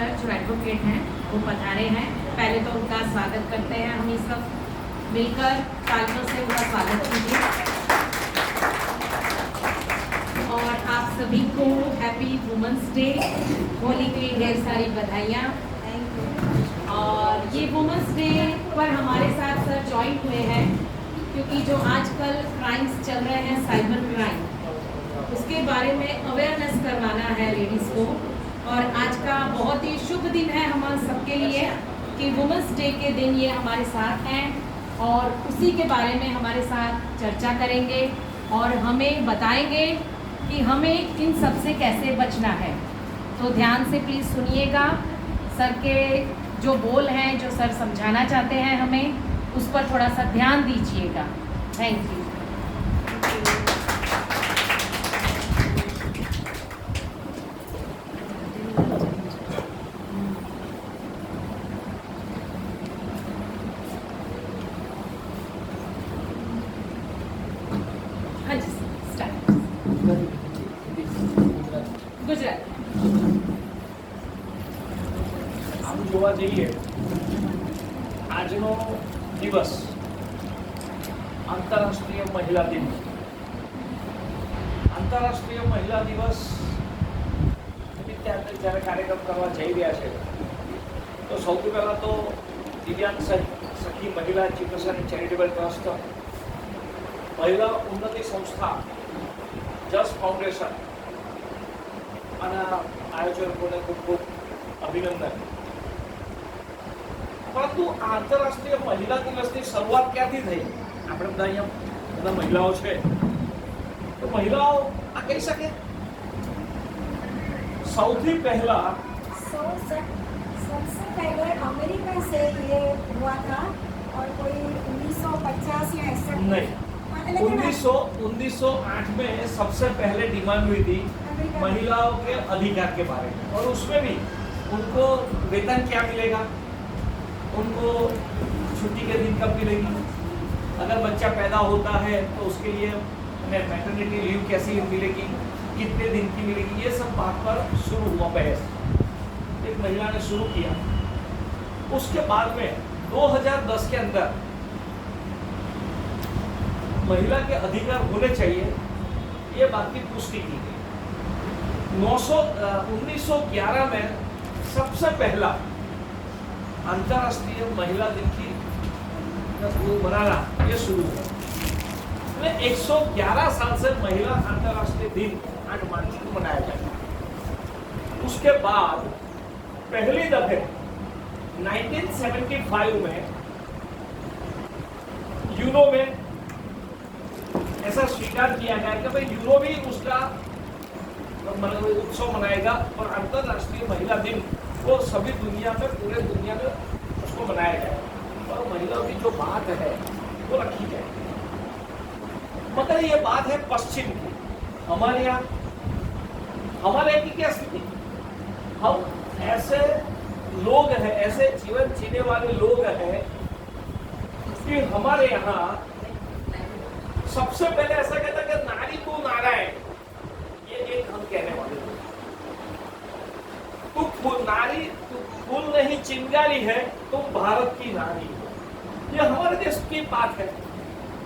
Sir जो advocate हैं वो पधारे हैं। पहले तो उनका स्वागत करते हैं, हम सब मिलकर तालियों से उनका स्वागत कीजिए। और आप सभी को हैप्पी वुमेंस डे, होली की ढेर सारी बधाइयाँ। और ये वुमेंस डे पर हमारे साथ सर ज्वाइन हुए हैं क्योंकि जो आजकल क्राइम्स चल रहे हैं, साइबर क्राइम, उसके बारे में अवेयरनेस करवाना है लेडीज़ को। और आज का बहुत ही शुभ दिन है हम सबके लिए कि वुमेंस डे के दिन ये हमारे साथ हैं और उसी के बारे में हमारे साथ चर्चा करेंगे और हमें बताएंगे कि हमें इन सब से कैसे बचना है। तो ध्यान से प्लीज़ सुनिएगा, सर के जो बोल हैं, जो सर समझाना चाहते हैं हमें, उस पर थोड़ा सा ध्यान दीजिएगा। Thank you. જોવા જઈએ આજનો દિવસ આંતરરાષ્ટ્રીય મહિલા દિવસ. આંતરરાષ્ટ્રીય મહિલા દિવસ નિમિત્તે આપણે જ્યારે કાર્યક્રમ કરવા જઈ રહ્યા છે તો સૌથી પહેલાં તો દિવ્યાંગ સખી મહિલા ચિકિત્સાની ચેરિટેબલ ટ્રસ્ટ, મહિલા ઉન્નતિ સંસ્થા, જસ ફાઉન્ડેશન અને આયોજકોને ખૂબ ખૂબ અભિનંદન. પરંતુ આંતરરાષ્ટ્રીય મહિલા દિવસની શરૂઆત ક્યાંથી થઈ? આપણે બધા અહીંયા બધા મહિલાઓ છે તો મહિલાઓ આ કહી શકે સૌથી પહેલા सबसे पहले अमेरिका से ये हुआ था और कोई 1950 या ऐसा नहीं, 1908 में सबसे पहले डिमांड हुई थी महिलाओं के अधिकार के बारे में. और उसमें भी उनको वेतन क्या मिलेगा, उनको छुट्टी के दिन कब मिलेगी, अगर बच्चा पैदा होता है तो उसके लिए मैटरनिटी लीव कैसी मिलेगी, कितने दिन की मिलेगी, ये सब बात पर शुरू हुआ बहस. एक महिला ने शुरू किया. उसके बाद में 2010 के अंदर महिला के अधिकार होने चाहिए ये बात की पुष्टि की गई. 1911 में सबसे पहला अंतर्राष्ट्रीय महिला दिन की मनाना ये शुरू हुआ. 111 साल से महिला अंतर्राष्ट्रीय दिन 8 मार्च को मनाया जाता है. उसके बाद पहली दफे 1975 में यूरो में ऐसा स्वीकार किया गया कि भाई यूरो भी उसका उत्सव मनाएगा और अंतर्राष्ट्रीय महिला दिन वो सभी दुनिया में, पूरे दुनिया में उसको मनाया जाए और महिलाओं की जो बात है वो रखी जाए. मगर ये बात है पश्चिम की. हमारे यहाँ की क्या स्थिति? हम ऐसे लोग हैं, ऐसे जीवन जीने वाले लोग हैं कि हमारे यहाँ सबसे पहले ऐसा कहता कि नारी तू नारायण, ये एक हम कहने वाले लोग. तू नारी, तू फूल नहीं चिंगारी है, तुम भारत की नारी हो. ये हमारे देश की बात है.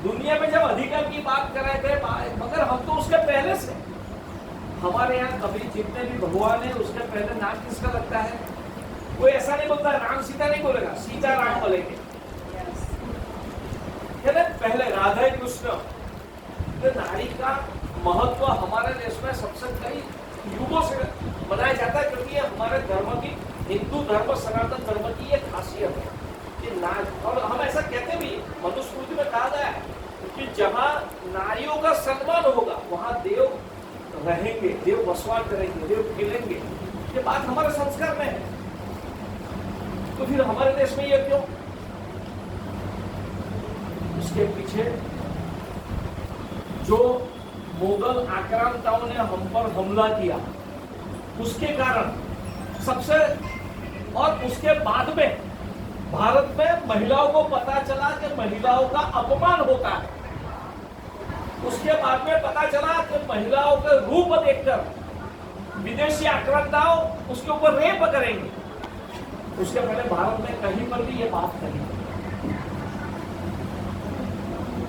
दुनिया में जब अधिकार की बात कर रहे थे, मगर हम तो उसके पहले से, हमारे यहाँ कभी जितने भी भगवान है उसके पहले नाम किसका लगता है? कोई ऐसा नहीं बोलता राम सीता नहीं बोलेगा, सीता राम बोलेंगे. पहले राधा कृष्ण. तो नारी का महत्व हमारे देश में सबसे कई युगों से मनाया जाता है क्योंकि ये हमारे धर्म की, हिंदू धर्म, सनातन धर्म की ये खासियत है कि और हम ऐसा कहते भी, मनुस्मृति में कहा गया है कि जहाँ नारियों का सम्मान होगा वहाँ देव रहेंगे, देव वसवाट करेंगे, देव खेलेंगे. ये बात हमारे संस्कार में है. तो फिर हमारे देश में ये क्यों? उसके पीछे जो मुगल आक्रांताओं ने हम पर हमला किया उसके कारण सबसे, और उसके बाद में भारत में महिलाओं को पता चला कि महिलाओं का अपमान होता है. उसके बाद में पता चला कि महिलाओं के रूप देखकर विदेशी आक्रांताओं उसके ऊपर रेप करेंगे. उसके पहले भारत में कहीं पर भी ये बात नहीं है।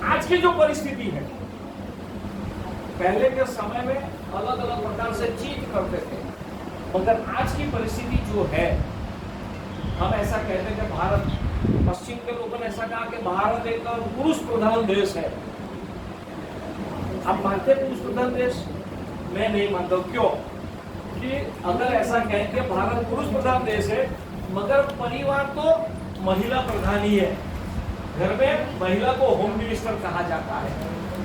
आज की जो परिस्थिति है, पहले के समय में अलग अलग प्रकार से चीट करते थे, मगर आज की परिस्थिति जो है, हम ऐसा कहते हैं कि भारत, पश्चिम के लोगों ने ऐसा कहा कि भारत एक पुरुष प्रधान देश है। आप मानते हैं पुरुष प्रधान देश? मैं नहीं मानता। क्यों? कि अगर ऐसा कहें कि भारत पुरुष प्रधान देश है, मगर परिवार तो महिला प्रधान ही है। घर में महिला को होम मिनिस्टर कहा जाता है,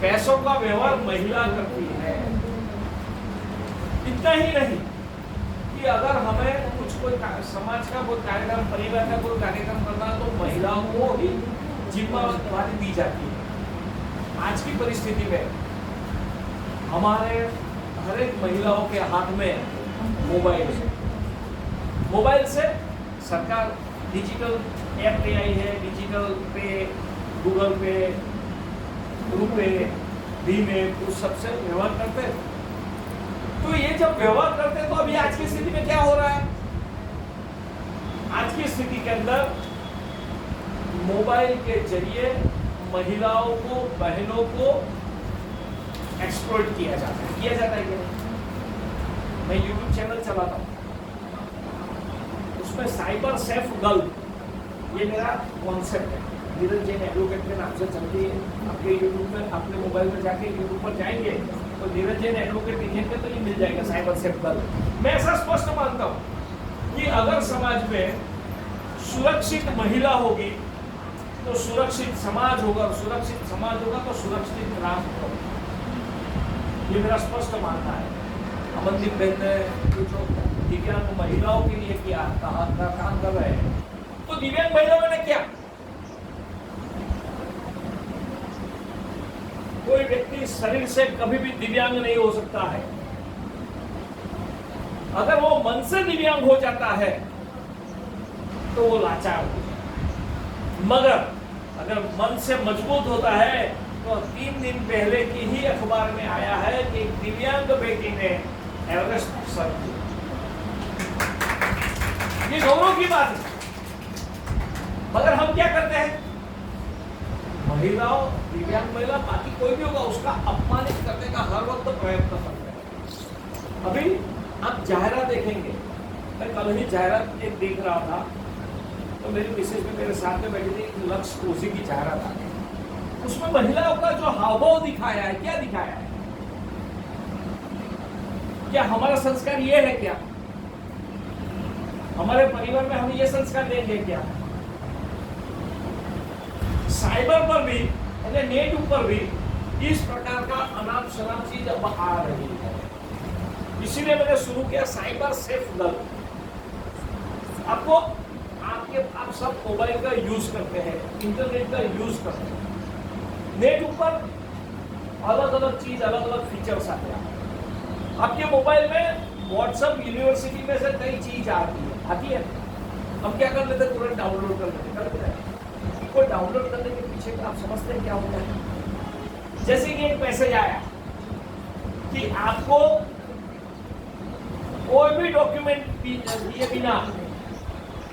पैसों का व्यवहार महिला करती है। इतना ही नहीं कि अगर हमें कुछ कोई समाज का कोई कार्यक्रम, परिवार का कोई कार्यक्रम करना है, तो महिलाओं को ही जिम्मेदारी दी जाती है। आज की परिस्थिति में हमारे हर एक महिलाओं के हाथ में मोबाइल है। मोबाइल से सरकार डिजिटल ऐप ले आई है, डिजिटल पे, गूगल पे, रुपे, भीम ऐप, उस सबसे व्यवहार करते हैं। तो ये जब व्यवहार करते हैं, तो अभी आज की स्थिति में क्या हो रहा है? आज की स्थिति के अंदर मोबाइल के जरिए महिलाओं को, बहनों को एक्सप्लॉइट किया जाता है। किया जाता है कि नहीं? मैं YouTube चैनल चलाता हूँ, उसमें साइबर सेफ गर्ल, ये मेरा कॉन्सेप्ट है। नीरज जैन एडवोकेट के नाम से चलती है। आपके यूट्यूब में, अपने मोबाइल में जाके यूट्यूब पर जाएंगे तो नीरज जैन एडवोकेट लिखेंगे तो ये मिल जाएगा, साइबर सेफ गर्ल। मैं ऐसा स्पष्ट मानता हूँ कि अगर समाज में सुरक्षित महिला होगी तो सुरक्षित समाज होगा, सुरक्षित समाज होगा तो सुरक्षित राष्ट्र होगा। ये मेरा स्पष्ट मानना है। अमनदीप बहन ने जो दिव्यांग महिलाओं के लिए किया काम कर रहे हैं, तो दिव्यांग महिलाओं ने क्या? कोई व्यक्ति शरीर से कभी भी दिव्यांग नहीं हो सकता है। अगर वो मन से दिव्यांग हो जाता है तो वो लाचार हो जाता। मगर अगर मन से मजबूत होता है तो 3 दिन पहले की ही अखबार में आया है कि एक दिव्यांग बेटी ने एवरेस्ट सर किया। ये गौरव की बात है। मगर हम क्या करते हैं? महिलाओं, दिव्यांग महिला, बाकी कोई भी होगा, उसका अपमानित करने का हर वक्त प्रयत्न करते हैं। अभी आप जाहिरात देखेंगे, मैं कल ही जाहिरात एक देख रहा था, तो मेरी मिसेज भी मेरे साथ में बैठी थी, लक्स कोसी की जाहिरात आ गई। उसमें महिलाओं का जो हावभाव दिखाया है, क्या दिखाया है? क्या हमारा संस्कार ये है? क्या हमारे परिवार में हम ये संस्कार देंगे? क्या साइबर पर भी, नेट ऊपर भी इस प्रकार का अनाप शनाप चीज अब आ रही है। इसीलिए मैंने शुरू किया साइबर सेफ गर्ल। आपको आप सब मोबाइल का यूज करते हैं, इंटरनेट का यूज करते हैं, नेट ऊपर अलग अलग चीज, अलग अलग फीचर्स आते हैं। आपके मोबाइल में व्हाट्सएप यूनिवर्सिटी में से कई चीज आती है। हम क्या कर लेते हैं? तुरंत डाउनलोड कर लेते हैं। कोई डाउनलोड करने के पीछे आप समझते हैं क्या होता है? जैसे कि एक मैसेज आया कि आपको कोई भी डॉक्यूमेंट दिए बिना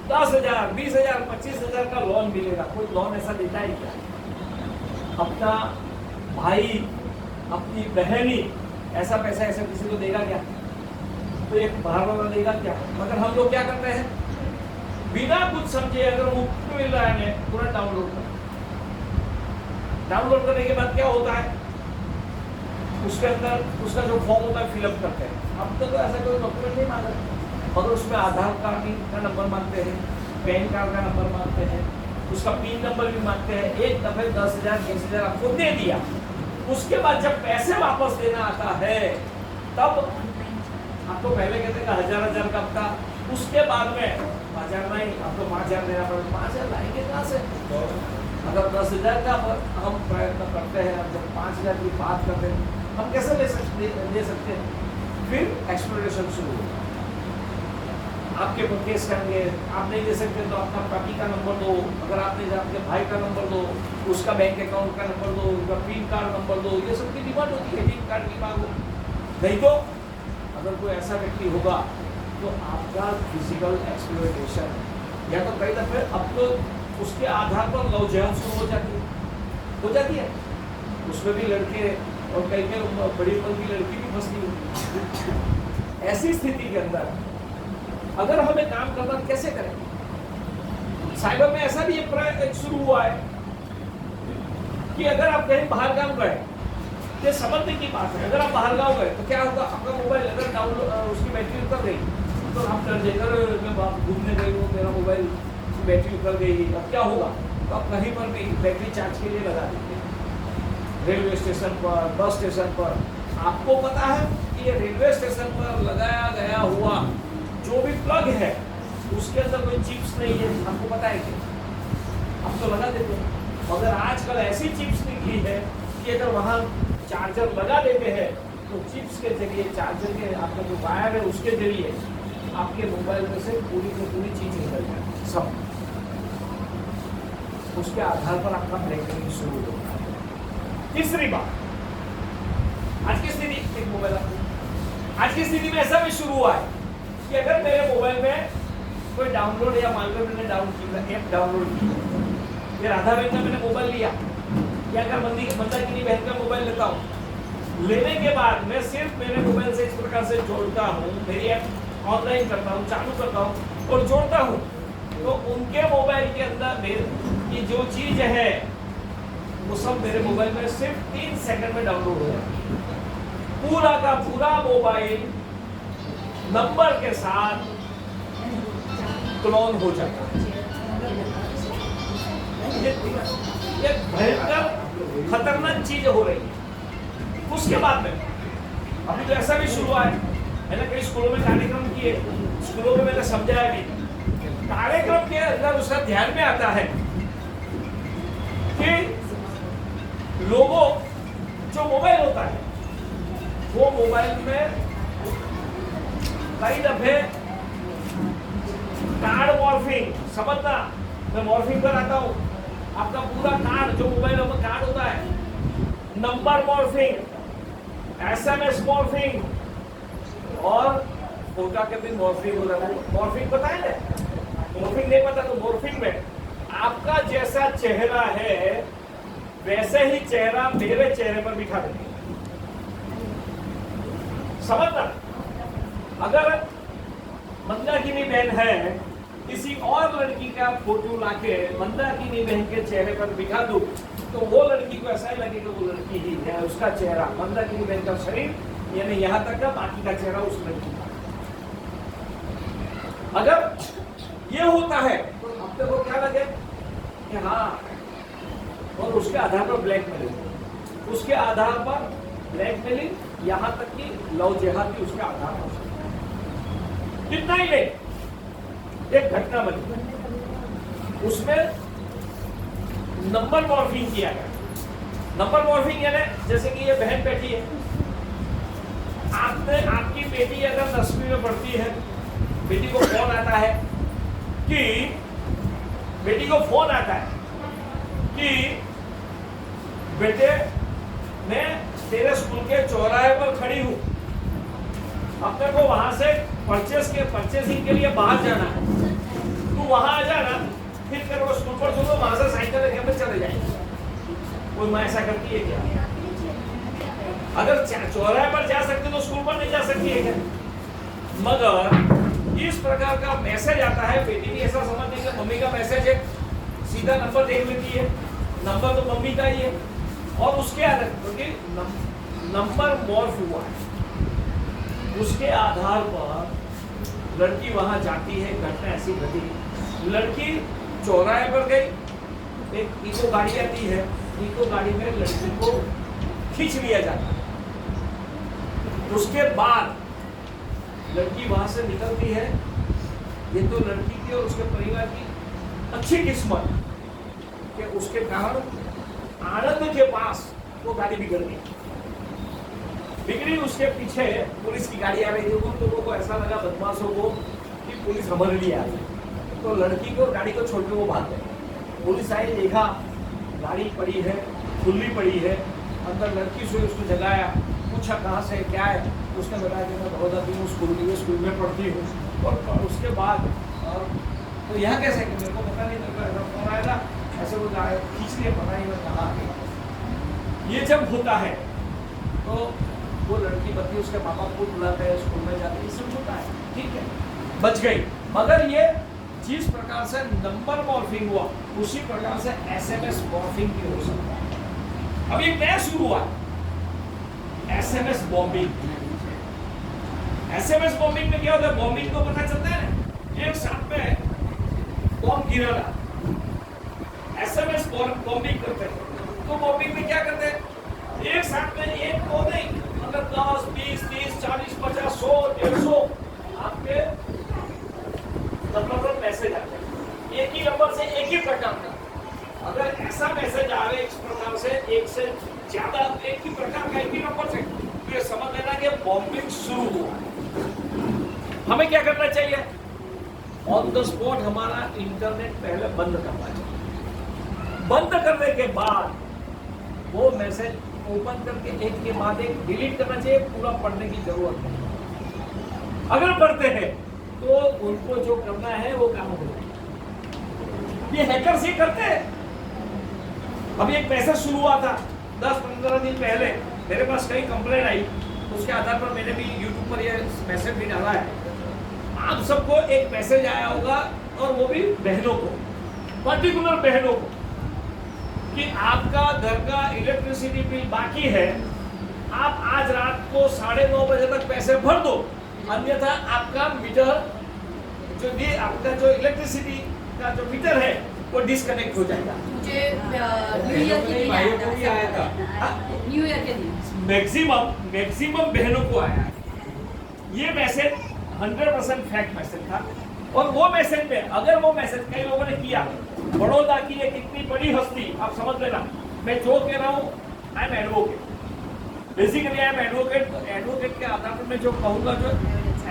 10,000, 20,000, 25,000 का लोन मिलेगा। कोई लोन ऐसा देता है क्या? अपना भाई, अपनी बहनी ऐसा पैसा ऐसा किसी को देगा क्या? तो एक बाहर वाला देगा क्या? मगर हम लोग क्या करते हैं? बिना कुछ समझे, अगर मुफ्त मिल रहा है तुरंत डाउनलोड कर। डाउनलोड करने के बाद क्या होता है? उसके अंदर उसका जो फॉर्म होता है फिलअप करते हैं। अब तक तो ऐसा कोई डॉक्यूमेंट नहीं मांगा, मगर उसमें आधार कार्ड का नंबर मांगते हैं, पैन कार्ड का नंबर मांगते हैं, उसका पिन नंबर भी मांगते हैं। एक दफे 10,000, 20,000 आपको दे दिया। उसके बाद जब पैसे वापस देना आता है, तब आपको पहले कहते हैं 1,000 का हफ्ता, उसके बाद में 5,000 नहीं, आपको 5,000 देना पड़ेगा। 5,000 लाएंगे कहाँ से? अगर 10,000 का हम प्रयत्न करते हैं, जब 5,000 की बात करते हैं, हम कैसे ले सकते हैं? फिर एक्सप्लोरेशन शुरू होगा। आपके पर केस करेंगे, आप नहीं दे सकते तो अपना पति का नंबर दो, अगर आप नहीं आपके भाई का नंबर दो, उसका बैंक अकाउंट का नंबर दो, उसका पिन कार्ड नंबर दो। ये सब की डिमांड होती है, पिन कार्ड की मांग। नहीं तो अगर कोई ऐसा व्यक्ति होगा तो आपका फिजिकल एक्सप्लोइटेशन या तो कई दफे अब तो उसके आधार पर लव जिहाद शुरू हो जाती है। उसमें भी लड़के और कई बड़ी उम्र की लड़की भी फंसती होती। ऐसी स्थिति के अंदर अगर हमें काम करना कैसे करें? साइबर में ऐसा भी एक शुरू हुआ है कि अगर आप कहीं बाहर गाँव गए, ये समझने की बात है, अगर आप बाहर गाँव गए तो क्या होगा, आपका मोबाइल अगर डाउनलोड उसकी बैटरी उतर गई तो आप डर जाकर मैं घूमने गई हूँ, मेरा मोबाइल की बैटरी उतर गई, अब क्या होगा? तो आप कहीं पर भी बैटरी चार्ज के लिए लगा देंगे। रेलवे स्टेशन पर, बस स्टेशन पर, आपको पता है कि ये रेलवे स्टेशन पर लगाया गया हुआ जो भी प्लग है उसके अंदर कोई चिप्स नहीं है, आपको पता है क्या? आप तो लगा देते हैं। मगर आजकल ऐसी चिप्स निकली है कि अगर वहाँ चार्जर लगा देते हैं तो चिप्स के जरिए, चार्जर के आपका जो वायर है उसके जरिए आपके मोबाइल में से पूरी की पूरी चीज निकल जाए सब। उसके आधार पर आपका ब्लैकमेलिंग शुरू होता है। तीसरी बात, आज की स्थिति, एक मोबाइल आज की स्थिति में ऐसा भी शुरू हुआ है कि अगर मेरे मोबाइल में कोई डाउनलोड या मान लो मैंने ऐप डाउनलोड की, फिर राधा बहन का मैंने मोबाइल लिया, या अगर मंदाकिनी बहन का मोबाइल लेता हूँ, लेने के बाद मैं सिर्फ मेरे मोबाइल से इस प्रकार से जोड़ता हूँ, मेरी ऐप ऑनलाइन करता हूँ, चालू करता हूँ और जोड़ता हूँ, तो उनके मोबाइल के अंदर की जो चीज है वो सब मेरे मोबाइल में सिर्फ 3 सेकंड में डाउनलोड हो जाती है। पूरा का पूरा मोबाइल नंबर के साथ क्लोन हो जाता है। ये भयंकर खतरनाक चीज हो रही है। उसके बाद में अभी तो ऐसा भी शुरू हुआ है, मैंने कई स्कूलों में कार्यक्रम किए, स्कूलों में मैंने समझाया भी, कार्यक्रम के अंदर उसका ध्यान में आता है कि लोगों जो मोबाइल होता है वो मोबाइल में कई दफे कार्ड मॉर्फिंग, समझना मैं मॉर्फिंग पर आता हूँ, आपका पूरा कार्ड जो मोबाइल में कार्ड होता है, नंबर मॉर्फिंग, SMS मॉर्फिंग और फोटो के भी मॉर्फिंग हो रहा है। मॉर्फिंग पता है ना? मॉर्फिंग नहीं पता तो मॉर्फिंग में आपका जैसा चेहरा है वैसे ही चेहरा मेरे चेहरे पर बिठा देंगे। समझना, अगर मंदाकिनी बहन है, किसी और लड़की का फोटो लाके मंदाकिनी बहन के चेहरे पर बिठा दूं तो वो लड़की को ऐसा ही लगेगा वो लड़की ही है, उसका चेहरा, मंदाकिनी बहन का शरीर यानी यहाँ तक का, बाकी का चेहरा उस लड़की का। अगर ये होता है तो अब तक वो क्या लगे कि हाँ, और उसके आधार पर ब्लैकमेलिंग, उसके आधार पर ब्लैकमेलिंग, यहाँ तक कि लव जिहाद भी उसके आधार पर। इतना ही नहीं, एक घटना बनी, उसमें नंबर मॉर्फिंग किया गया। नंबर मॉर्फिंग यानी जैसे कि ये बहन बैठी है, आपकी बेटी अगर 10वीं में पढ़ती है, बेटी को फोन आता है कि बेटे मैं तेरे स्कूल के चौराहे पर खड़ी हूँ, अब तक को वहां से परचेसिंग के लिए बाहर जाना है, तू वहां आ जाना, फिर तेरे को स्कूल पर छोड़ो, वहां से साइकिल लेके हम चले जाएंगे। कोई माँ ऐसा करती है क्या? अगर चौराहे पर जा सकते तो स्कूल पर नहीं जा सकती है क्या? मगर इस प्रकार का मैसेज आता है, बेटी भी ऐसा समझती है मम्मी का मैसेज है, सीधा नंबर देख लेती है, नंबर तो मम्मी का ही है, और उसके आधार क्योंकि नंबर मॉर्फ हुआ है, उसके आधार पर लड़की वहां जाती है। घटना ऐसी घटी, लड़की चौराहे पर गई, एक इको गाड़ी आती है, इको गाड़ी में लड़की को खींच लिया जाता है। उसके बाद लड़की वहां से निकलती है। ये तो लड़की की और उसके परिवार की अच्छी किस्मत कि उसके कारण आनंद के पास वो गाड़ी बिगड़ी, उसके पीछे पुलिस की गाड़ी आ रही थी। उन लोगों को ऐसा लगा, बदमाशों को, कि पुलिस हमारे लिए आ रही, तो लड़की को गाड़ी को छोड़ के वो भाग गए। पुलिस आई, देखा गाड़ी पड़ी है, खुली पड़ी है, अंदर लड़की से उसको जगाया, पूछा कहाँ से क्या है, उसने बताया कि मैं बड़ौदा की स्कूल में पढ़ती हूँ। और उसके बाद तो यहाँ कैसे कि मेरे को पता नहीं, मेरे को ऐसा फोन आया था, ऐसे वो खींच लिए, पता नहीं मैं कहाँ आ गया। ये जब होता है तो वो लड़की बच्ची उसके माँ बाप को बुलाते हैं, स्कूल में जाते हैं, ये सब होता है, ठीक है, बच गई। मगर ये जिस प्रकार से नंबर मॉर्फिंग हुआ उसी प्रकार से SMS मॉर्फिंग भी हो सकता है। अब एक नया शुरू हुआ, SMS बॉम्बिंग। SMS बॉम्बिंग में क्या होता है, बॉम्बिंग को पता चलता है एक साथ में बॉम्ब गिराना, SMS बॉम्बिंग करते हैं। तो बॉम्बिंग में क्या करते हैं, एक साथ में एक को नहीं, मतलब 10, 20, 30, 40, 50, 100, 150 आपके नंबर पर मैसेज आते हैं, एक ही नंबर से एक ही प्रकार का। अगर ऐसा मैसेज आ रहे इस प्रकार से, एक से ज्यादा एक ही प्रकार का एक ही नंबर से, तो ये समझ लेना कि बॉम्बिंग शुरू हुआ। हमें क्या करना चाहिए, ऑन द स्पॉट हमारा इंटरनेट पहले बंद करना चाहिए। बंद करने के बाद वो मैसेज ओपन करके एक के बाद एक डिलीट करना चाहिए, पूरा पढ़ने की जरूरत नहीं। अगर पढ़ते हैं तो उनको जो करना है वो काम हो जाए। ये हैकर्स ही करते हैं। अभी एक मैसेज शुरू हुआ था 10-15 दिन पहले, मेरे पास कई कंप्लेंट आई, उसके आधार पर मैंने भी यूट्यूब पर ये मैसेज भी डाला है। आप सबको एक मैसेज आया होगा, और वो भी बहनों को, पर्टिकुलर बहनों को, कि आपका घर का इलेक्ट्रिसिटी बिल बाकी है, आप आज रात को 9:30 बजे तक पैसे भर दो, अन्यथा आपका मीटर जो भी आपका जो इलेक्ट्रिसिटी का जो मीटर है वो डिस्कनेक्ट हो जाएगा। मुझे न्यू ईयर के दिन आया था, न्यू ईयर के दिन मैक्सिमम बहनों को आया है ये मैसेज। 100% फैक्ट मैसेज था। और वो मैसेज में, अगर वो मैसेज कई लोगों ने किया, बड़ौदा की एक इतनी बड़ी हस्ती, आप समझ लेना, मैं जो कह रहा हूँ, I am advocate, basically I am advocate. तो एडवोकेट के आधार पर मैं जो कहूँगा, जो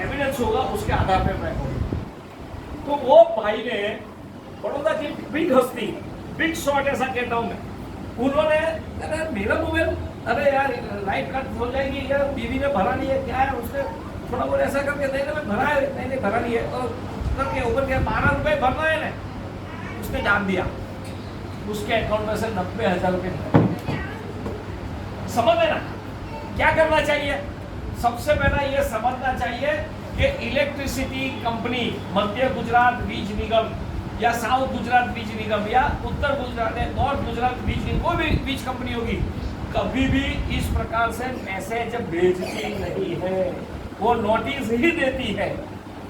एविडेंस होगा उसके आधार पर मैं कहूँगा। तो वो भाई ने, बड़ौदा की बिग हस्ती, बिग शॉट ऐसा कहता हूँ मैं, उन्होंने, अरे मेरा मोबाइल, अरे यार लाइट कट हो जाएगी, यार बीवी ने भरा नहीं है, क्या है, उसने थोड़ा बहुत ऐसा करके, नहीं भरा है, नहीं भरा नहीं है, और करके ऊपर के 12 रुपए भरना है ना, उसने डाल दिया, उसके अकाउंट में से 90,000 रुपए निकल। समझ लेना क्या करना चाहिए। सबसे पहला ये समझना चाहिए कि इलेक्ट्रिसिटी कंपनी, मध्य गुजरात बीज निगम या साउथ गुजरात बीज निगम या उत्तर गुजरात नॉर्थ गुजरात बीज निगम, कोई भी बीज कंपनी होगी, कभी भी इस प्रकार से मैसेज भेजती नहीं है। वो नोटिस ही देती है।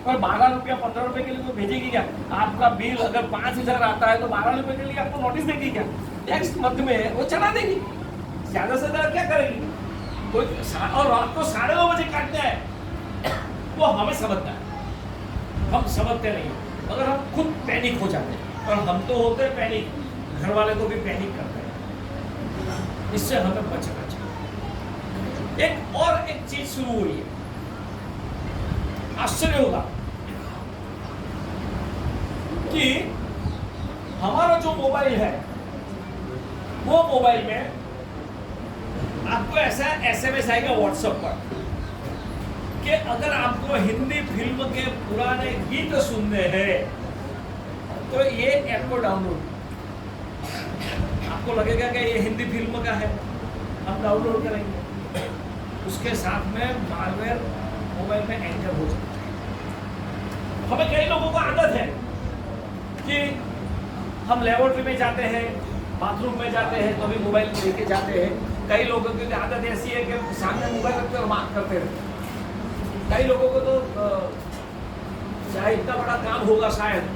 और 12 रुपया 15 रुपए के लिए वो भेजेगी क्या? आपका बिल अगर 5,000 आता है तो 12 रुपए के लिए आपको नोटिस देगी क्या? टेक्स्ट मध्य में वो चला देगी। ज्यादा से ज्यादा क्या करेगी? कोई और रात को 9:30 बजे काटना है, वो हमें समझता है, हम समझते नहीं, मगर हम खुद पैनिक हो जाते हैं। और हम तो होते हैं पैनिक, घर वाले को भी पैनिक करते हैं। इससे हमें बचना चाहिए। एक चीज शुरू हुई है, आश्चर्य होगा कि हमारा जो मोबाइल है, वो मोबाइल में आपको ऐसा SMS आएगा व्हाट्सएप पर कि अगर आपको हिंदी फिल्म के पुराने गीत सुनने हैं तो ये ऐप को डाउनलोड, आपको लगेगा कि ये हिंदी फिल्म का है, हम डाउनलोड करेंगे, उसके साथ में मालवेयर मोबाइल में एंटर हो जाता है। हमें कई लोगों को आदत है कि हम लेबोरेटरी में जाते हैं, बाथरूम में जाते हैं तो भी मोबाइल लेके जाते हैं। कई लोगों की आदत ऐसी है कि सामने मोबाइल रखते और बात करते रहते। कई लोगों को तो चाहे इतना बड़ा काम होगा शायद,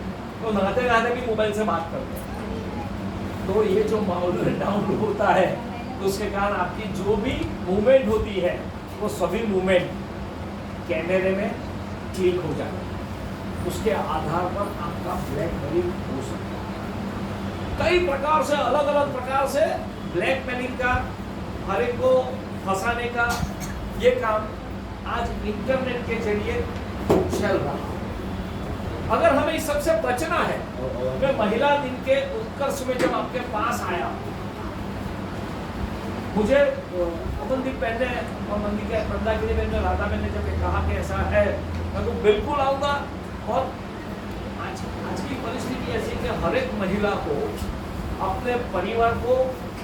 तो नहाते नहाते भी मोबाइल से बात करते हैं। तो ये जो माहौल डाउन होता है, तो उसके कारण आपकी जो भी मूवमेंट होती है वो सभी मूवमेंट कैमरे में क्लिक हो जाता है। उसके आधार पर आपका ब्लैकमेलिंग हो सकता है। कई प्रकार से, अलग अलग प्रकार से ब्लैकमेलिंग का, हर एक को फंसाने का ये काम आज इंटरनेट के जरिए चल रहा है। अगर हमें इस सबसे बचना है, मैं महिला दिन के उत्कर्ष में जब आपके पास आया, मुझे अमनदीप बहन ने और मंदाकिनी बहन ने, राधा बहन ने जब कहा कि ऐसा है, मैं तो बिल्कुल आऊंगा। और आज की कि हर एक महिला को, अपने परिवार को,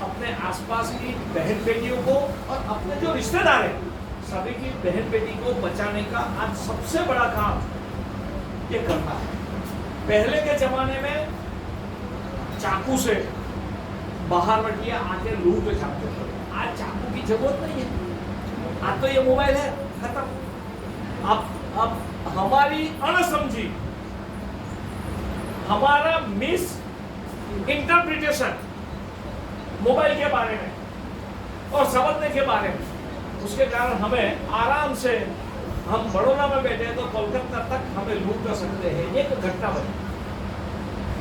अपने आसपास की बहन बेटियों को और अपने जो रिश्तेदार हैं सभी की बहन बेटी को बचाने का आज सबसे बड़ा काम ये करना है। पहले के जमाने में चाकू से बाहर बैठिए आके लूट पे छापते थे, आज चाकू की जरूरत नहीं है, आज तो ये मोबाइल है, खत्म। अब हमारी अनसमझी, हमारा मिस इंटरप्रिटेशन मोबाइल के बारे में और समझने के बारे में, उसके कारण हमें आराम से, हम बड़ौदा में बैठे हैं तो कोलकाता तक हमें लूट कर सकते हैं। एक घटना बनी,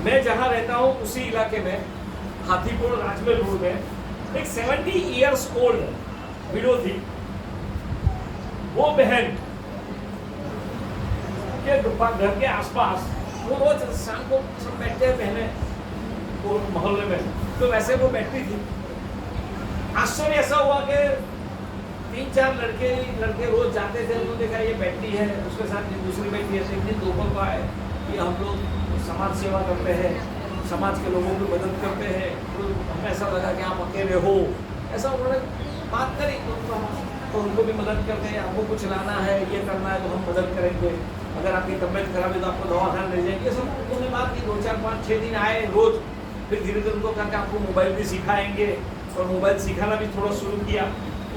मैं जहां रहता हूं उसी इलाके में हाथीपुर राजमहल रोड में एक 70 इयर्स ओल्ड विडो थी। वो बहन के घर के आसपास वो रोज शाम को सब बैठते हैं बहने वो मोहल्ले में, तो वैसे वो बैठती थी। आश्चर्य ऐसा हुआ कि 3-4 लड़के रोज जाते थे, उन्होंने देखा ये बैठती है, उसके साथ दूसरी बैठी है। एक दिन दोपहर को आए कि हम लोग समाज सेवा करते हैं, समाज के लोगों की मदद करते हैं, तो हमें ऐसा लगा कि आप अकेले हो, ऐसा उन्होंने बात करी। तो उनको भी मदद करते हैं, आपको कुछ लाना है, ये करना है तो हम मदद करेंगे, अगर आपकी तबीयत खराब है तो आपको दवाखाना ले जाएंगे। ये सब उन्होंने बात की। 2-4-5-6 दिन आए रोज, फिर धीरे धीरे उनको कहा कि आपको मोबाइल भी सिखाएंगे और मोबाइल सिखाना भी थोड़ा शुरू किया।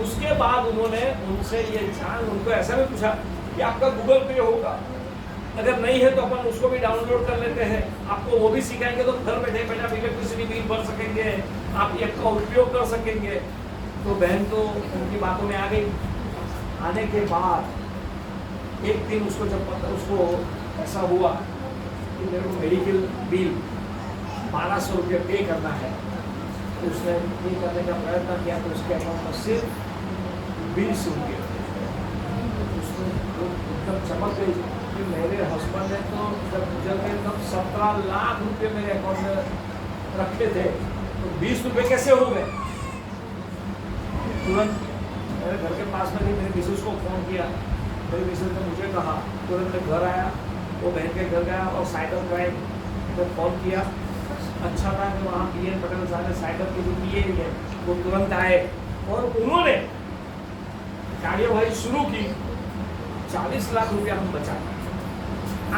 उसके बाद उन्होंने उनसे ये जान, उनको ऐसा भी पूछा कि आपका गूगल पे होगा, अगर नहीं है तो अपन उसको भी डाउनलोड कर लेते हैं, आपको वो भी सिखाएंगे तो घर बैठे बैठे आप इलेक्ट्रिसिटी बिल भर सकेंगे, आप ऐप का उपयोग कर सकेंगे। तो बहन तो उनकी बातों में आ गई। आने के बाद एक दिन उसको जब पता, उसको ऐसा हुआ कि मेरे को मेडिकल बिल 1200 रुपये पे करना है, तो उसने पे करने का प्रयत्न किया तो उसके अकाउंट में सिर्फ 20 रुपये। उसने एकदम चमक गई कि मेरे हस्बैंड ने तो जब गुजर गए तब 17 लाख रुपये मेरे अकाउंट में रखे थे, तो 20 रुपये कैसे हो गए। तुरंत मेरे घर के पास में थी, मेरे मिसेस को फ़ोन किया, मेरी मिसेस ने मुझे कहा, तुरंत मैं घर आया, वो बहन के घर गया और साइबर क्राइम को फ़ोन किया। अच्छा था कि वहाँ PN पटेल साहब ने साइबर के जो PA है वो तुरंत आए और उन्होंने कार्यवाही शुरू की। 40 लाख रुपया हम बचाए।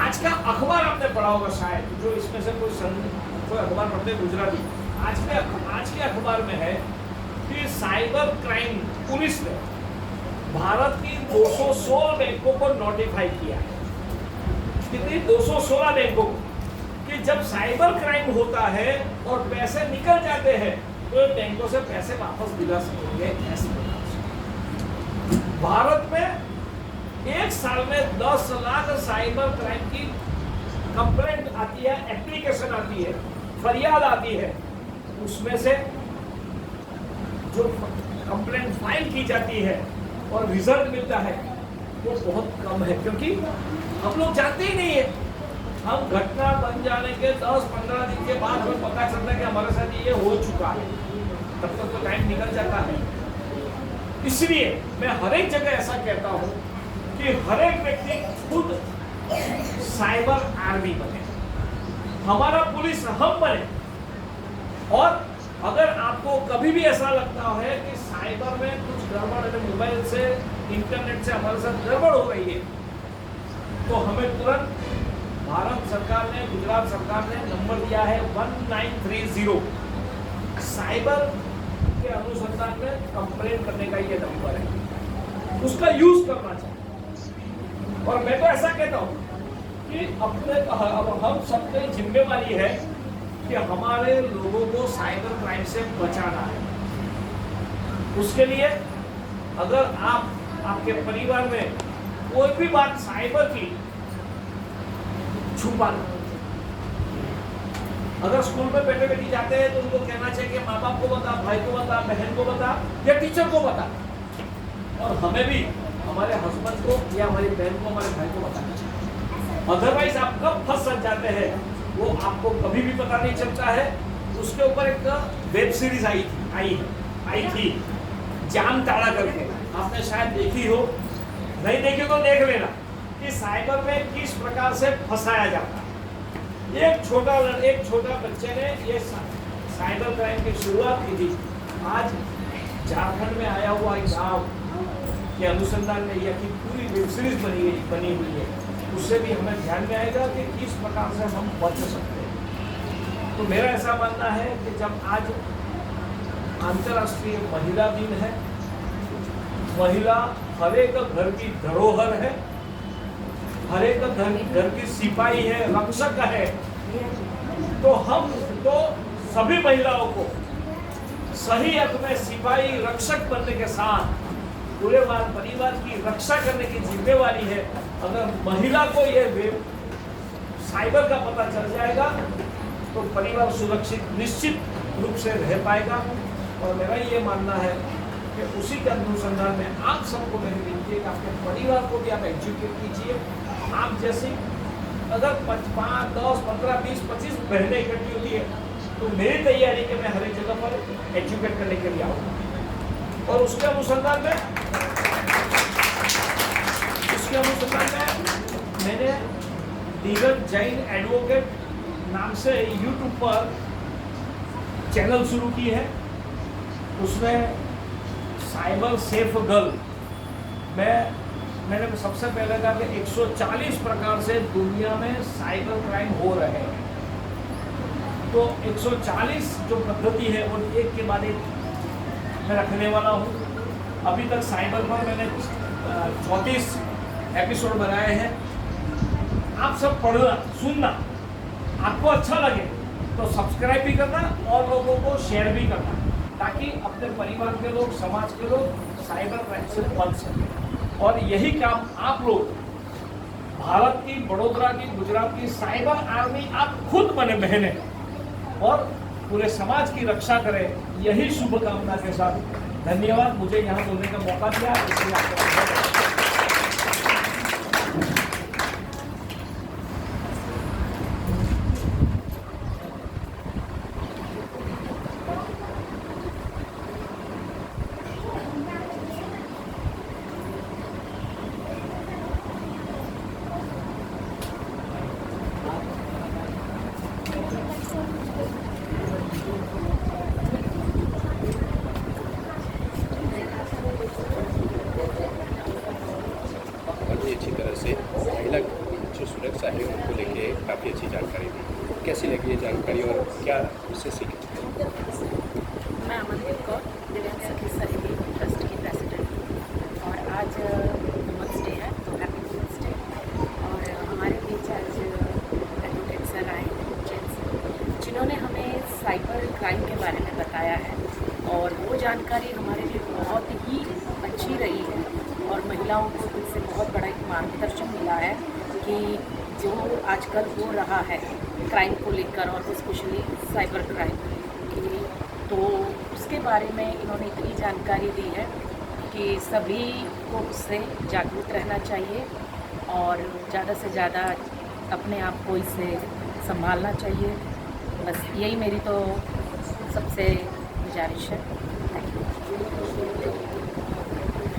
आज का अखबार आपने पढ़ा होगा शायद, जो इसमें से कोई अखबार पढ़ते गुजराती, आज के अखबार में है कि साइबर क्राइम पुलिस ने भारत की 216 बैंकों को नोटिफाई किया। कितनी? 216 बैंकों को, कि जब साइबर क्राइम होता है और पैसे निकल जाते हैं तो बैंकों से पैसे वापस दिला सकेंगे। ऐसे भारत में एक साल में 10 लाख साइबर क्राइम की कंप्लेंट आती है, एप्लीकेशन आती है, फरियाद आती है। उसमें से जो कंप्लेंट फाइल की जाती है और रिजल्ट मिलता है वो बहुत कम है, क्योंकि हम लोग जानते ही नहीं है। हम घटना बन जाने के 10-15 दिन के बाद हमें पता चलता है कि हमारे साथ ये हो चुका है, तब तक तो टाइम निकल जाता है। इसलिए मैं हर एक जगह ऐसा कहता हूँ कि हर एक व्यक्ति खुद साइबर आर्मी बने, हमारा पुलिस हम बने। और अगर आपको कभी भी ऐसा लगता है कि साइबर में कुछ गड़बड़ है, मोबाइल से, इंटरनेट से हमारे साथ गड़बड़ हो रही है, तो हमें तुरंत भारत सरकार ने, गुजरात सरकार ने नंबर दिया है 1930। साइबर के अनुसंधान में कंप्लेन करने का ये नंबर है, उसका यूज करना चाहिए। और मैं तो ऐसा कहता हूँ कि अब हम सबकी जिम्मेवारी है कि हमारे लोगों को साइबर क्राइम से बचाना है। उसके लिए अगर आपके परिवार में कोई भी बात साइबर की छुपा, अगर स्कूल में बेटे बेटी जाते हैं तो उनको कहना चाहिए कि माँ बाप को बता, भाई को बता, बहन को बता या टीचर को बता, और हमें भी हमारे हस्बैंड को या हमारी बहन को, हमारे भाई को बताना चाहिए। अदरवाइज आप कब फंस जाते हैं वो आपको कभी भी पता नहीं चलता है। उसके ऊपर एक वेब सीरीज आई थी जामताड़ा करके, आपने शायद देखी हो, नहीं देखी तो देख लेना कि साइबर में किस प्रकार से फंसाया जाता है। एक छोटा बच्चे ने ये साइबर क्राइम की शुरुआत की थी। आज झारखंड में आया हुआ एक गाँव के अनुसंधान में यह की पूरी वेब सीरीज बनी हुई है, उससे भी हमें ध्यान में आएगा कि किस प्रकार से हम बच सकते हैं। तो मेरा ऐसा मानना है कि जब आज अंतर्राष्ट्रीय महिला दिन है, महिला हर एक घर की धरोहर है, हर एक घर की सिपाही है, रक्षक है, तो सभी महिलाओं को सही अर्थ में सिपाही रक्षक बनने के साथ पूरे परिवार की रक्षा करने की जिम्मेवारी है। अगर महिला को ये साइबर का पता चल जाएगा तो परिवार सुरक्षित निश्चित रूप से रह पाएगा। और मेरा ये मानना है कि उसी के अनुसंधान में आप सबको मेरी विनती है कि आपके परिवार को भी आप एजुकेट कीजिए। आप जैसी अगर 5, 10, 15, 20, 25 बहनें इकट्ठी होती है तो मेरी तैयारी कि मैं हर एक जगह पर एजुकेट करने के लिए आऊँगा। और उसके अनुसंधान में मैंने धीरज जैन एडवोकेट नाम से यूट्यूब पर चैनल शुरू की है। उसमें साइबर सेफ गर्ल मैंने सबसे पहले कहा कि 140 प्रकार से दुनिया में साइबर क्राइम हो रहे हैं। तो 140 जो पद्धति है वो एक के बाद एक मैं रखने वाला हूँ। अभी तक साइबर पर मैंने 34 एपिसोड बनाए हैं। आप सब पढ़ना, सुनना, आपको अच्छा लगे तो सब्सक्राइब भी करना और लोगों को शेयर भी करना, ताकि अपने परिवार के लोग, समाज के लोग साइबर क्राइम से बच सकें। और यही काम आप लोग भारत की, बड़ौदा की, गुजरात की साइबर आर्मी आप खुद बने बहने और पूरे समाज की रक्षा करें। यही शुभकामना के साथ धन्यवाद। मुझे यहाँ बोलने का मौका दिया, इसलिए आपको अच्छी तरह से महिला जो सुरक्षा है उनको लेके काफ़ी अच्छी जानकारी दी। कैसी लगी ये जानकारी और क्या उससे सीखे? मैं अमनदीप कौर, दिव्यांग सखी सहेली ट्रस्ट की प्रेसिडेंट, और आज वुमेंस डे है, तो हैप्पी वुमेंस डे। और हमारे बीच आज एडवोकेट सर आए जेंट्स, जिन्होंने हमें साइबर क्राइम के बारे में बताया है, और वो जानकारी हमारे लिए बहुत ही अच्छी रही है और महिलाओं को इससे बहुत बड़ा एक मार्गदर्शन मिला है कि जो आजकल हो रहा है क्राइम को लेकर, और स्पेशली साइबर क्राइम की, तो उसके बारे में इन्होंने इतनी जानकारी दी है कि सभी को उससे जागरूक रहना चाहिए और ज़्यादा से ज़्यादा अपने आप को इससे संभालना चाहिए। बस यही मेरी तो सबसे गुजारिश है।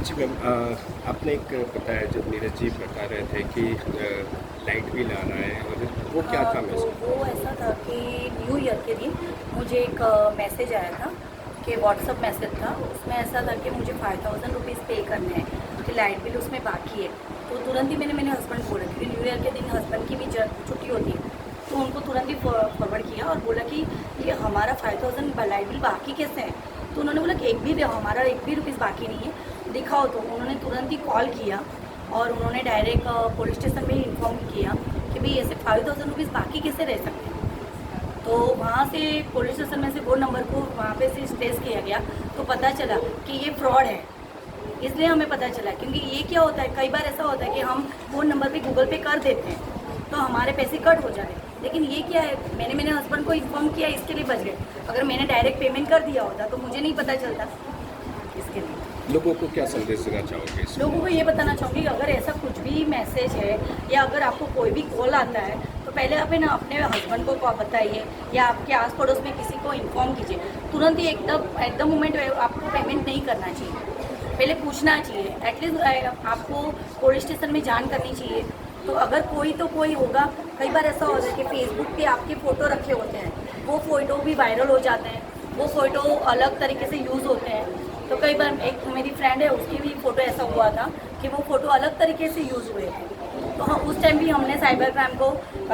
जी मैम, आपने एक बताया, जब नीरज जी बता रहे थे कि लाइट बिल आ रहा है, और वो क्या था मैसेज? तो वो ऐसा था कि न्यू ईयर के दिन मुझे एक मैसेज आया था कि व्हाट्सअप मैसेज था, उसमें ऐसा था कि मुझे 5000 रुपीज़ पे करने हैं कि लाइट बिल उसमें बाकी है। तो तुरंत ही मैंने हस्बैंड को बोला, क्योंकि न्यू ईयर के दिन हस्बैंड की भी छुट्टी होती है, तो उनको तुरंत ही फॉरवर्ड किया और बोला कि ये हमारा 5000 लाइट बिल बाकी कैसे है। तो उन्होंने बोला कि हमारा एक भी रुपीज़ बाकी नहीं है, दिखाओ। तो उन्होंने तुरंत ही कॉल किया और उन्होंने डायरेक्ट पुलिस स्टेशन में ही इन्फॉर्म किया कि भाई ऐसे 5000 रुपीज़ बाकी कैसे रह सकते हैं। तो वहाँ से पुलिस स्टेशन में से वो नंबर को वहाँ पे से ट्रेस किया गया, तो पता चला कि ये फ्रॉड है। इसलिए हमें पता चला, क्योंकि ये क्या होता है, कई बार ऐसा होता है कि हम फ़ोन नंबर पे गूगल पे कर देते हैं तो हमारे पैसे कट हो जाते हैं, लेकिन ये क्या है, मैंने मेरे हस्बैंड को इन्फॉर्म किया, इसके लिए बच गए। अगर मैंने डायरेक्ट पेमेंट कर दिया होता तो मुझे नहीं पता चलता। इसके लिए लोगों को क्या संदेश देना चाहोगे? लोगों को ये बताना चाहूँगी कि अगर ऐसा कुछ भी मैसेज है या अगर आपको कोई भी कॉल आता है तो पहले आप ना अपने हस्बैंड को बताइए या आपके आस पड़ोस में किसी को इन्फॉर्म कीजिए। तुरंत ही एकदम एट द मोमेंट आपको पेमेंट नहीं करना चाहिए, पहले पूछना चाहिए। एटलीस्ट आपको पुलिस स्टेशन में जान करनी चाहिए तो अगर कोई तो कोई होगा, कई बार ऐसा होता है कि फेसबुक पे आपके फ़ोटो रखे होते हैं, वो फ़ोटो भी वायरल हो जाते हैं, वो फ़ोटो अलग तरीके से यूज़ होते हैं। तो कई बार एक मेरी फ्रेंड है, उसकी भी फ़ोटो ऐसा हुआ था कि वो फ़ोटो अलग तरीके से यूज़ हुए थे। तो हाँ, उस टाइम भी हमने साइबर क्राइम को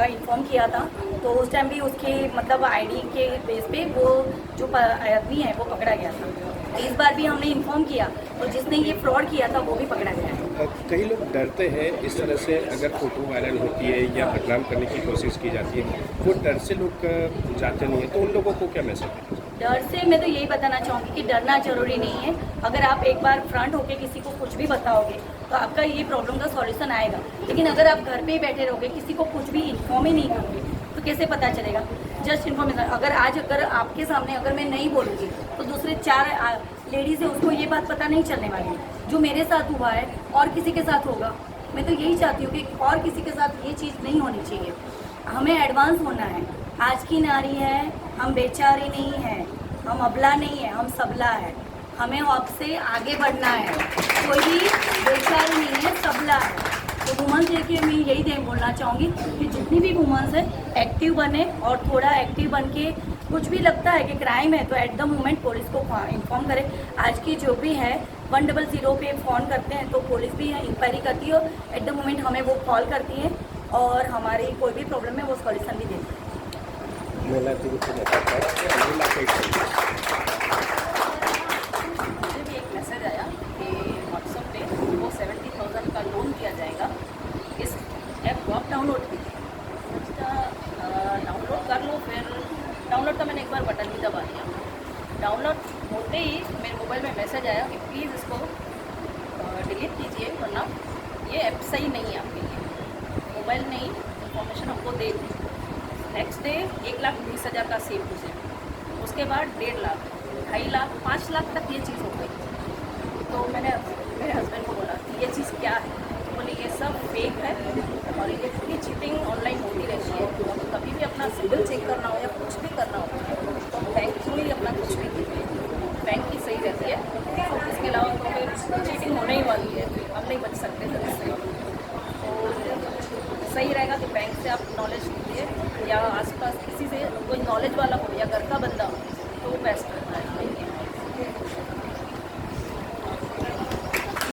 इन्फॉर्म किया था। तो उस टाइम भी उसके मतलब आईडी के बेस पे वो जो आदमी है वो पकड़ा गया था। इस बार भी हमने इन्फॉर्म किया और जिसने ये फ्रॉड किया था वो भी पकड़ा गया है। कई लोग डरते हैं इस तरह से, अगर फ़ोटो वायरल होती है या बदनाम करने की कोशिश की जाती है, वो डर से लोग जाते नहीं हैं, तो उन लोगों को क्या मैसेज है? डर से मैं तो यही बताना चाहूँगी कि डरना जरूरी नहीं है। अगर आप एक बार फ्रंट होके किसी को कुछ भी बताओगे तो आपका ये प्रॉब्लम का सॉल्यूशन आएगा। लेकिन अगर आप घर पे ही बैठे रहोगे, किसी को कुछ भी इन्फॉर्म ही नहीं करोगे, तो कैसे पता चलेगा? Just information. अगर आपके सामने अगर मैं नहीं बोलूँगी तो दूसरे 4 लेडीज़ है उसको ये बात पता नहीं चलने वाली है। जो मेरे साथ हुआ है और किसी के साथ होगा। मैं तो यही चाहती हूँ कि और किसी के साथ ये चीज़ नहीं होनी चाहिए। हमें एडवांस होना है। आज की नारी है, हम बेचारी नहीं हैं, हम अबला नहीं है, हम सबला है। हमें आपसे आगे बढ़ना है। कोई भी बेचारी नहीं है, सबला है। तो वुमेन्स डे के मैं यही बोलना चाहूँगी कि जितनी भी वुमेन्स है एक्टिव बने और थोड़ा एक्टिव बन के कुछ भी लगता है कि क्राइम है तो एट द मोमेंट पुलिस को इन्फॉर्म करें। आज की जो भी है 100 पे फ़ोन करते हैं तो पुलिस भी इंक्वायरी करती है और एट द मोमेंट हमें वो कॉल करती है और हमारी कोई भी प्रॉब्लम है वो सॉल्यूशन भी देती है। महिला दिवस को बताता है, महिला कैसे मुझे भी एक मैसेज आया कि व्हाट्सएप पे वो 70,000 का लोन दिया जाएगा। इस ऐप को आप डाउनलोड कीजिए। उसका डाउनलोड कर लो। फिर डाउनलोड का मैंने एक बार बटन भी दबा दिया। डाउनलोड होते ही मेरे मोबाइल में मैसेज आया कि प्लीज़ इसको डिलीट कीजिए वरना ये ऐप सही नहीं है आपके लिए। मोबाइल ने इंफॉर्मेशन हमको दे दी। नेक्स्ट डे 1,20,000 का सेव मुझे, उसके बाद 1.5 लाख, 2.5 लाख, 5 लाख तक ये चीज़ हो गई। तो मैंने मेरे हस्बैंड को बोला कि ये चीज़ क्या है, तो बोले ये सब फेक है और ये पूरी चीटिंग ऑनलाइन होती रहती है। तो कभी भी अपना सिबिल चेक करना हो या कुछ भी करना हो तो बैंक थ्रू ही अपना कुछ भी कीजिए, बैंक की सही रहती है। तो इसके अलावा तो फिर चीटिंग होने ही वाली है, हम नहीं बच सकते सर इससे। तो सही रहेगा कि बैंक से आप नॉलेज लीजिए या आसपास किसी से कोई नॉलेज वाला हो या घर का बंदा हो तो बेस्ट है।